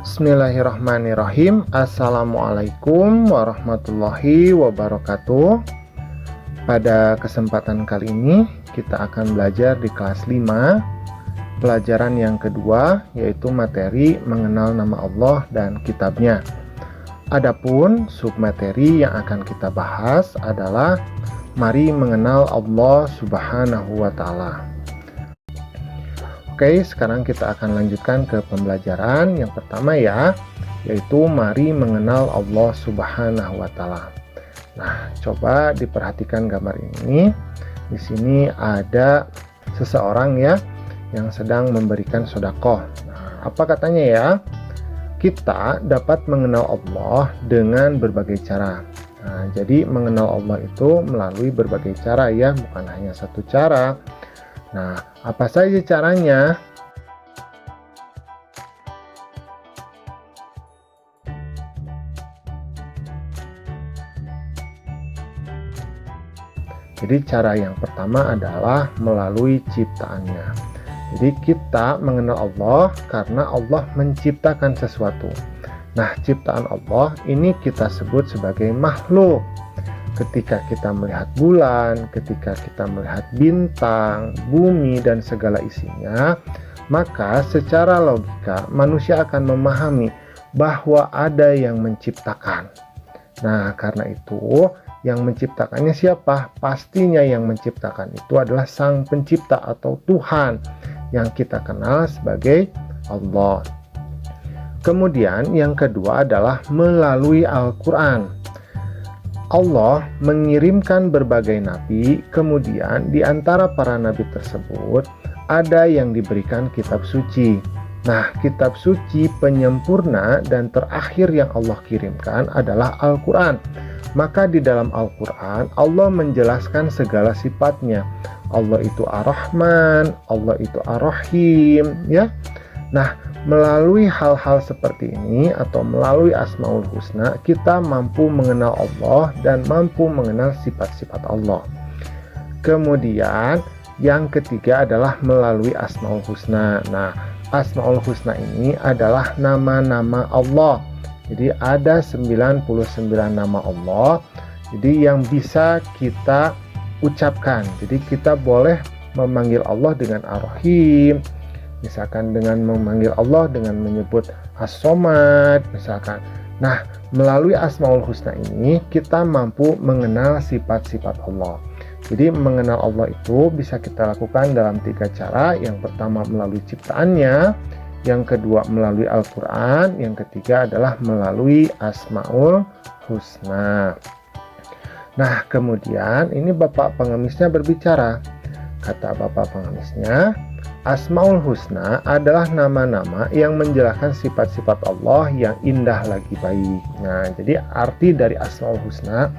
Bismillahirrahmanirrahim. Assalamualaikum warahmatullahi wabarakatuh. Pada kesempatan kali ini kita akan belajar di kelas 5, pelajaran yang kedua, yaitu materi mengenal nama Allah dan kitabnya. Adapun submateri yang akan kita bahas adalah mari mengenal Allah Subhanahu wa Ta'ala. Oke, sekarang kita akan lanjutkan ke pembelajaran yang pertama ya, yaitu mari mengenal Allah Subhanahu wa Ta'ala. Nah, coba diperhatikan gambar ini. Di sini ada seseorang ya yang sedang memberikan sedekah. Nah, apa katanya ya? Kita dapat mengenal Allah dengan berbagai cara. Nah, jadi mengenal Allah itu melalui berbagai cara ya, bukan hanya satu cara. Nah, apa saja caranya? Jadi cara yang pertama adalah melalui ciptaannya. Jadi kita mengenal Allah karena Allah menciptakan sesuatu. Nah, ciptaan Allah ini kita sebut sebagai makhluk. Ketika kita melihat bulan, ketika kita melihat bintang, bumi, dan segala isinya, maka secara logika manusia akan memahami bahwa ada yang menciptakan. Nah, karena itu yang menciptakannya siapa? Pastinya yang menciptakan itu adalah Sang Pencipta atau Tuhan yang kita kenal sebagai Allah. Kemudian yang kedua adalah melalui Al-Quran. Allah mengirimkan berbagai nabi, kemudian di antara para nabi tersebut ada yang diberikan kitab suci. Nah, kitab suci penyempurna dan terakhir yang Allah kirimkan adalah Al-Quran. Maka di dalam Al-Quran Allah menjelaskan segala sifatnya. Allah itu Ar-Rahman, Allah itu Ar-Rahim, ya. Nah, melalui hal-hal seperti ini atau melalui Asmaul Husna, kita mampu mengenal Allah dan mampu mengenal sifat-sifat Allah. Kemudian yang ketiga adalah melalui Asmaul Husna. Nah, Asmaul Husna ini adalah nama-nama Allah. Jadi ada 99 nama Allah. Jadi yang bisa kita ucapkan. Jadi kita boleh memanggil Allah dengan Ar-Rahim, misalkan dengan memanggil Allah dengan menyebut As-Somad misalkan. Nah, melalui Asmaul Husna ini kita mampu mengenal sifat-sifat Allah. Jadi mengenal Allah itu bisa kita lakukan dalam 3 cara. Yang pertama melalui ciptaannya, yang kedua melalui Al-Quran, yang ketiga adalah melalui Asmaul Husna. Nah, kemudian ini Bapak pengemisnya berbicara. Kata Bapak pengemisnya, Asmaul Husna adalah nama-nama yang menjelaskan sifat-sifat Allah yang indah lagi baik. Nah, jadi arti dari Asmaul Husna,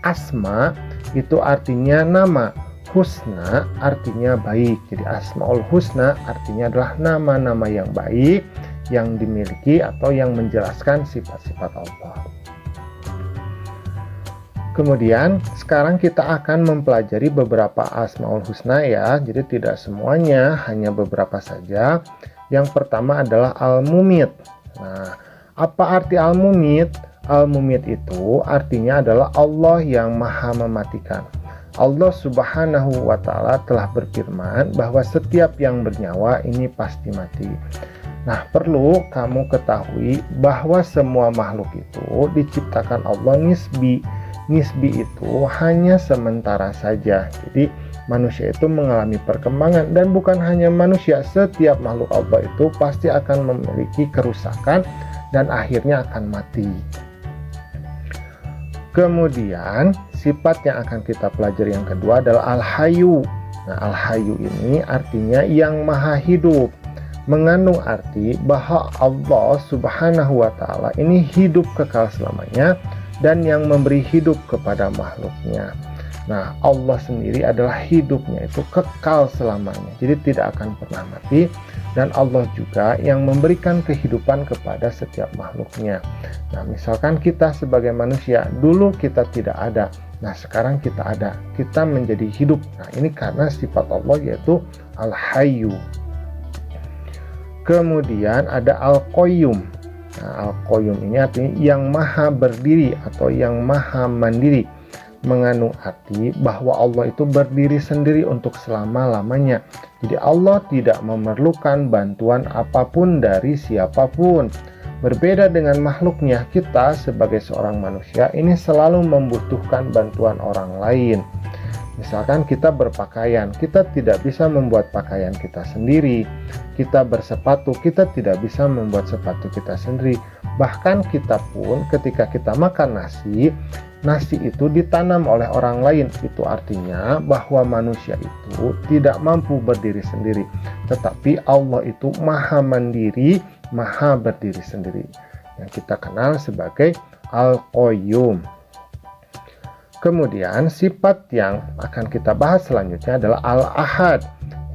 Asma itu artinya nama, Husna artinya baik. Jadi Asmaul Husna artinya adalah nama-nama yang baik yang dimiliki atau yang menjelaskan sifat-sifat Allah. Kemudian sekarang kita akan mempelajari beberapa Asmaul Husna ya. Jadi tidak semuanya, hanya beberapa saja. Yang pertama adalah Al-Mumit. Nah, apa arti Al-Mumit? Al-Mumit itu artinya adalah Allah yang maha mematikan. Allah Subhanahu wa Ta'ala telah berfirman bahwa setiap yang bernyawa ini pasti mati. Nah, perlu kamu ketahui bahwa semua makhluk itu diciptakan Allah nisbi. Nisbi itu hanya sementara saja. Jadi manusia itu mengalami perkembangan, dan bukan hanya manusia, setiap makhluk Allah itu pasti akan memiliki kerusakan dan akhirnya akan mati. Kemudian sifat yang akan kita pelajari yang kedua adalah Al-Hayyu. Nah, Al-Hayyu ini artinya yang maha hidup, mengandung arti bahwa Allah Subhanahu wa Ta'ala ini hidup kekal selamanya dan yang memberi hidup kepada makhluknya. Nah, Allah sendiri adalah hidupnya itu kekal selamanya, jadi tidak akan pernah mati. Dan Allah juga yang memberikan kehidupan kepada setiap makhluknya. Nah, misalkan kita sebagai manusia, dulu kita tidak ada, nah sekarang kita ada, kita menjadi hidup. Nah, ini karena sifat Allah yaitu Al-Hayyu. Kemudian ada Al-Qayyum. Nah, Al-Qayyum ini artinya yang maha berdiri atau yang maha mandiri, mengandung arti bahwa Allah itu berdiri sendiri untuk selama-lamanya. Jadi Allah tidak memerlukan bantuan apapun dari siapapun. Berbeda dengan makhluknya, kita sebagai seorang manusia ini selalu membutuhkan bantuan orang lain. Misalkan kita berpakaian, kita tidak bisa membuat pakaian kita sendiri. Kita bersepatu, kita tidak bisa membuat sepatu kita sendiri. Bahkan kita pun ketika kita makan nasi itu ditanam oleh orang lain. Itu artinya bahwa manusia itu tidak mampu berdiri sendiri. Tetapi Allah itu maha mandiri, maha berdiri sendiri, yang kita kenal sebagai Al-Qayyum. Kemudian sifat yang akan kita bahas selanjutnya adalah Al-Ahad.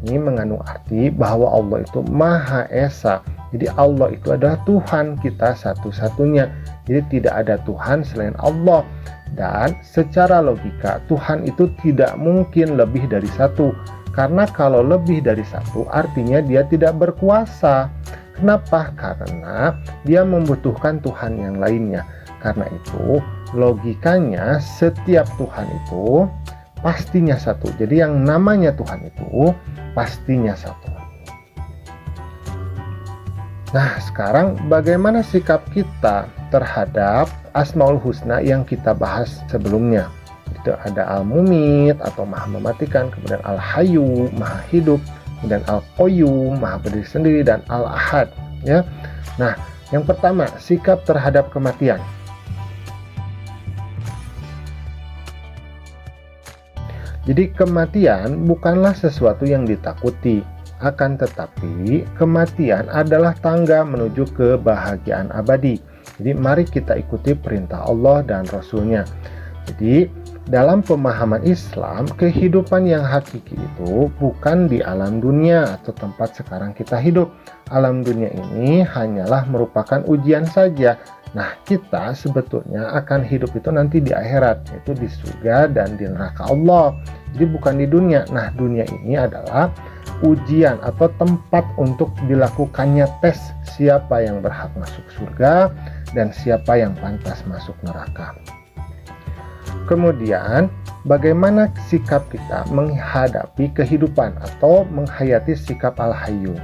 Ini mengandung arti bahwa Allah itu Maha Esa. Jadi Allah itu adalah Tuhan kita satu-satunya. Jadi tidak ada Tuhan selain Allah. Dan secara logika Tuhan itu tidak mungkin lebih dari satu. Karena kalau lebih dari satu artinya dia tidak berkuasa. Kenapa? Karena dia membutuhkan Tuhan yang lainnya. Karena itu logikanya setiap Tuhan itu pastinya satu. Jadi yang namanya Tuhan itu pastinya satu. Nah, sekarang bagaimana sikap kita terhadap Asmaul Husna yang kita bahas sebelumnya? Itu ada Al-Mumit atau Maha Mematikan, kemudian Al-Hayyu, Maha Hidup, kemudian Al-Qayyum, Maha Berdiri Sendiri, dan Al-Ahad, ya. Nah, yang pertama, sikap terhadap kematian. Jadi kematian bukanlah sesuatu yang ditakuti, akan tetapi kematian adalah tangga menuju kebahagiaan abadi. Jadi mari kita ikuti perintah Allah dan Rasul-Nya. Jadi dalam pemahaman Islam, kehidupan yang hakiki itu bukan di alam dunia atau tempat sekarang kita hidup. Alam dunia ini hanyalah merupakan ujian saja. Nah, kita sebetulnya akan hidup itu nanti di akhirat, yaitu di surga dan di neraka Allah. Jadi bukan di dunia. Nah, dunia ini adalah ujian atau tempat untuk dilakukannya tes siapa yang berhak masuk surga dan siapa yang pantas masuk neraka. Kemudian, bagaimana sikap kita menghadapi kehidupan atau menghayati sikap Al-Hayyu?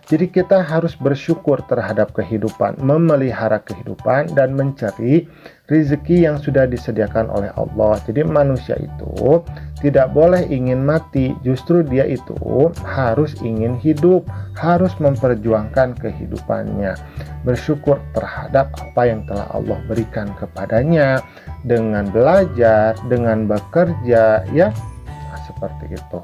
Jadi kita harus bersyukur terhadap kehidupan, memelihara kehidupan, dan mencari rezeki yang sudah disediakan oleh Allah. Jadi manusia itu tidak boleh ingin mati, justru dia itu harus ingin hidup, harus memperjuangkan kehidupannya. Bersyukur terhadap apa yang telah Allah berikan kepadanya, dengan belajar, dengan bekerja, ya, nah, seperti itu.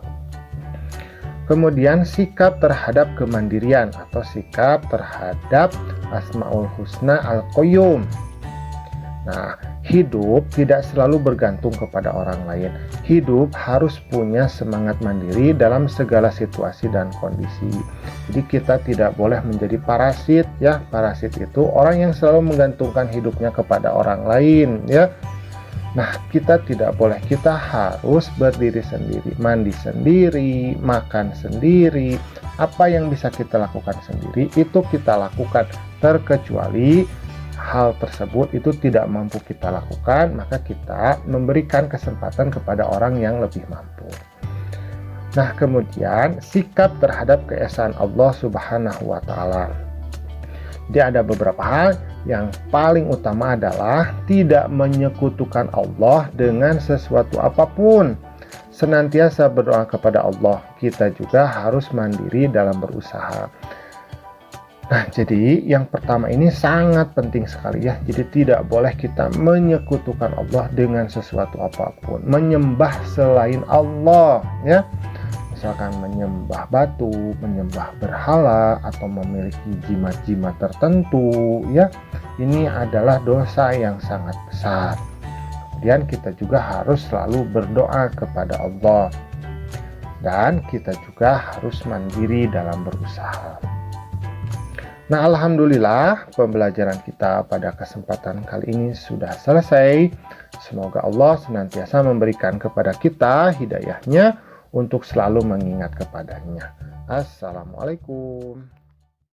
Kemudian sikap terhadap kemandirian atau sikap terhadap Asmaul Husna Al-Qayyum. Nah, hidup tidak selalu bergantung kepada orang lain. Hidup harus punya semangat mandiri dalam segala situasi dan kondisi. Jadi kita tidak boleh menjadi parasit, ya. Parasit itu orang yang selalu menggantungkan hidupnya kepada orang lain, ya. Nah, kita tidak boleh, kita harus berdiri sendiri, mandi sendiri, makan sendiri. Apa yang bisa kita lakukan sendiri, itu kita lakukan. Terkecuali hal tersebut itu tidak mampu kita lakukan, maka kita memberikan kesempatan kepada orang yang lebih mampu. Nah, kemudian sikap terhadap keesaan Allah Subhanahu wa Ta'ala. Jadi ada beberapa hal. Yang paling utama adalah tidak menyekutukan Allah dengan sesuatu apapun. Senantiasa berdoa kepada Allah. Kita juga harus mandiri dalam berusaha. Nah, jadi yang pertama ini sangat penting sekali, ya. Jadi tidak boleh kita menyekutukan Allah dengan sesuatu apapun. Menyembah selain Allah, ya. Misalkan menyembah batu, menyembah berhala, atau memiliki jimat-jimat tertentu, ya, ini adalah dosa yang sangat besar. Kemudian kita juga harus selalu berdoa kepada Allah, dan kita juga harus mandiri dalam berusaha. Nah, alhamdulillah pembelajaran kita pada kesempatan kali ini sudah selesai. Semoga Allah senantiasa memberikan kepada kita hidayahnya untuk selalu mengingat kepadanya. Assalamualaikum.